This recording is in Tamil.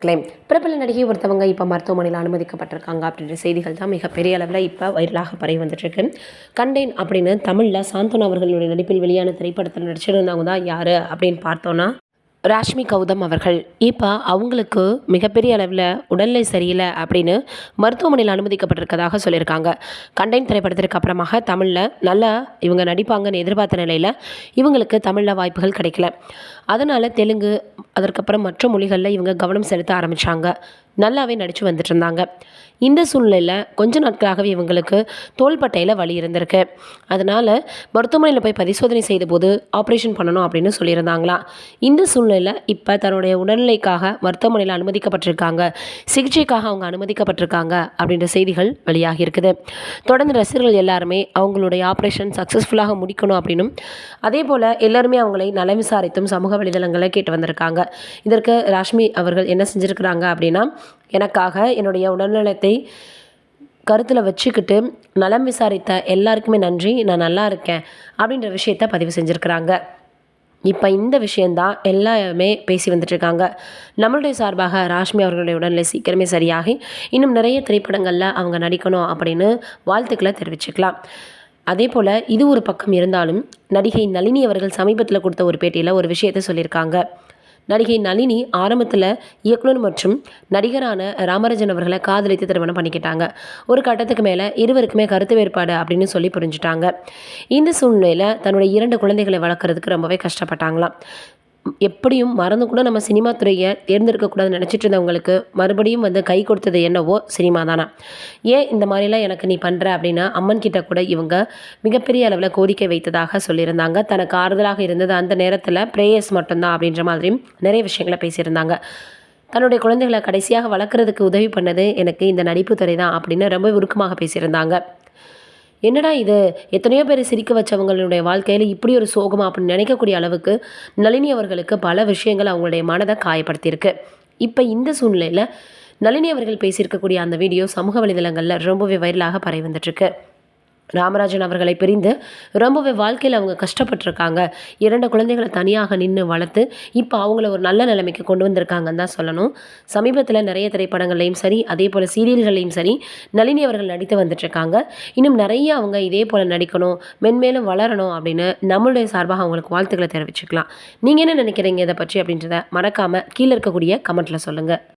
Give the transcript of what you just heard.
கிளைம். பிரபல நடிகை ஒருத்தவங்க இப்போ மருத்துவமனையில் அனுமதிக்கப்பட்டிருக்காங்க அப்படின்ற செய்திகள் தான் மிகப்பெரிய அளவில் இப்போ வைரலாக பரவி வந்துட்டுருக்கு. கண்டேன் அப்படின்னு தமிழில் சாந்தனு அவர்களுடைய நடிப்பில் வெளியான திரைப்படத்தில் நடிச்சிருந்தவங்க தான் யார் அப்படின்னு பார்த்தோன்னா ராஷ்மி கௌதம் அவர்கள். இப்போ அவங்களுக்கு மிகப்பெரிய அளவில் உடல்நிலை சரியில்லை அப்படின்னு மருத்துவமனையில் அனுமதிக்கப்பட்டிருக்கதாக சொல்லியிருக்காங்க. கண்டேன் திரைப்படத்திற்கு அப்புறமாக தமிழில் நல்லா இவங்க நடிப்பாங்கன்னு எதிர்பார்த்த நிலையில் இவங்களுக்கு தமிழில் வாய்ப்புகள் கிடைக்கல. அதனால் தெலுங்கு அதற்கப்புறம் மற்ற மொழிகளில் இவங்க கவனம் செலுத்த ஆரம்பித்தாங்க. நல்லாவே நடித்து வந்துட்டு இருந்தாங்க. இந்த சூழ்நிலையில் கொஞ்ச நாட்களாகவே இவங்களுக்கு தோள்பட்டையில் வலி இருந்திருக்கு. அதனால் மருத்துவமனையில் போய் பரிசோதனை செய்தபோது ஆப்ரேஷன் பண்ணணும் அப்படின்னு சொல்லியிருந்தாங்களாம். இந்த சூழ்நிலையில் இப்போ தன்னுடைய உடல்நிலைக்காக மருத்துவமனையில் அனுமதிக்கப்பட்டிருக்காங்க, சிகிச்சைக்காக அவங்க அனுமதிக்கப்பட்டிருக்காங்க அப்படின்ற செய்திகள் வெளியாகி இருக்குது. தொடர்ந்து ரசிகர்கள் எல்லாருமே அவங்களுடைய ஆப்ரேஷன் சக்ஸஸ்ஃபுல்லாக முடிக்கணும் அப்படின்னும், அதே போல் எல்லாருமே அவங்களை நலம் விசாரித்தும் சமூக வலைதளங்களில் கேட்டு வந்திருக்காங்க. இதற்கு ராஷ்மி அவர்கள் என்ன செஞ்சுருக்கிறாங்க அப்படின்னா, எனக்காக என்னுடைய உடல்நலத்தை கருத்தில் வச்சுக்கிட்டு நலம் விசாரித்த எல்லாருக்குமே நன்றி, நான் நல்லா இருக்கேன் அப்படின்ற விஷயத்த பதிவு செஞ்சுருக்கிறாங்க. இப்போ இந்த விஷயந்தான் எல்லாருமே பேசி வந்துட்டுருக்காங்க. நம்மளுடைய சார்பாக ராஷ்மி அவர்களுடைய உடல்நிலை சீக்கிரமே சரியாகி இன்னும் நிறைய திரைப்படங்களில் அவங்க நடிக்கணும் அப்படின்னு வாழ்த்துக்களை தெரிவிச்சுக்கலாம். அதே போல் இது ஒரு பக்கம் இருந்தாலும் நடிகை நளினி அவர்கள் சமீபத்தில் கொடுத்த ஒரு பேட்டியில் ஒரு விஷயத்தை சொல்லியிருக்காங்க. நடிகை நளினி ஆரம்பத்தில் இயக்குனர் மற்றும் நடிகரான ராமராஜன் அவர்களை காதலித்து திருமணம் பண்ணிக்கிட்டாங்க. ஒரு கட்டத்துக்கு மேலே இருவருக்குமே கருத்து வேறுபாடு அப்படின்னு சொல்லி புரிஞ்சுட்டாங்க. இந்த சூழ்நிலையில் தன்னுடைய 2 குழந்தைகளை வளர்க்குறதுக்கு ரொம்பவே கஷ்டப்பட்டாங்களாம். எப்படியும் மறந்து கூட நம்ம சினிமா துறையை தேர்ந்தெடுக்கக்கூடாதுன்னு நினச்சிட்டு இருந்தவங்களுக்கு மறுபடியும் கை கொடுத்தது என்னவோ சினிமா தானே. ஏன் இந்த மாதிரிலாம் எனக்கு நீ பண்ணுற அப்படின்னு அம்மன் கிட்ட கூட இவங்க மிகப்பெரிய அளவில் கோரிக்கை வைத்ததாக சொல்லியிருந்தாங்க. தனக்கு ஆறுதலாக இருந்தது அந்த நேரத்தில் ப்ரேயர்ஸ் மட்டும்தான் அப்படின்ற மாதிரியும் நிறைய விஷயங்களை பேசியிருந்தாங்க. தன்னுடைய குழந்தைகளை கடைசியாக வளர்க்குறதுக்கு உதவி பண்ணது எனக்கு இந்த நடிப்பு துறை தான் அப்படின்னு ரொம்ப உருக்கமாக பேசியிருந்தாங்க. என்னடா இது, எத்தனையோ பேர் சிரிக்க வச்சவங்களுடைய வாழ்க்கையில் இப்படி ஒரு சோகமா அப்படின்னு நினைக்கக்கூடிய அளவுக்கு நளினி அவர்களுக்கு பல விஷயங்கள் அவங்களுடைய மனதை காயப்படுத்தியிருக்கு. இப்போ இந்த சூழ்நிலையில் நளினி அவர்கள் பேசியிருக்கக்கூடிய அந்த வீடியோ சமூக வலைதளங்களில் ரொம்பவே வைரலாக பரவி வந்துட்டுருக்கு. ராமராஜன் அவர்களை பிரிந்து ரொம்பவே வாழ்க்கையில் அவங்க கஷ்டப்பட்டுருக்காங்க. 2 குழந்தைகளை தனியாக நின்று வளர்த்து இப்போ அவங்கள ஒரு நல்ல நிலைமைக்கு கொண்டு வந்திருக்காங்கன்னு தான் சொல்லணும். சமீபத்தில் நிறைய திரைப்படங்கள்லையும் சரி, அதே போல் சீரியல்கள்லையும் சரி நளினி அவர்கள் நடித்து வந்துட்டுருக்காங்க. இன்னும் நிறைய அவங்க இதே போல் நடிக்கணும், மென்மேலும் வளரணும் அப்படின்னு நம்மளுடைய சார்பாக அவங்களுக்கு வாழ்த்துக்களை தெரிவிச்சுக்கலாம். நீங்கள் என்ன நினைக்கிறீங்க இதை பற்றி அப்படின்றத மறக்காமல் கீழே இருக்கக்கூடிய கமெண்ட்டில் சொல்லுங்கள்.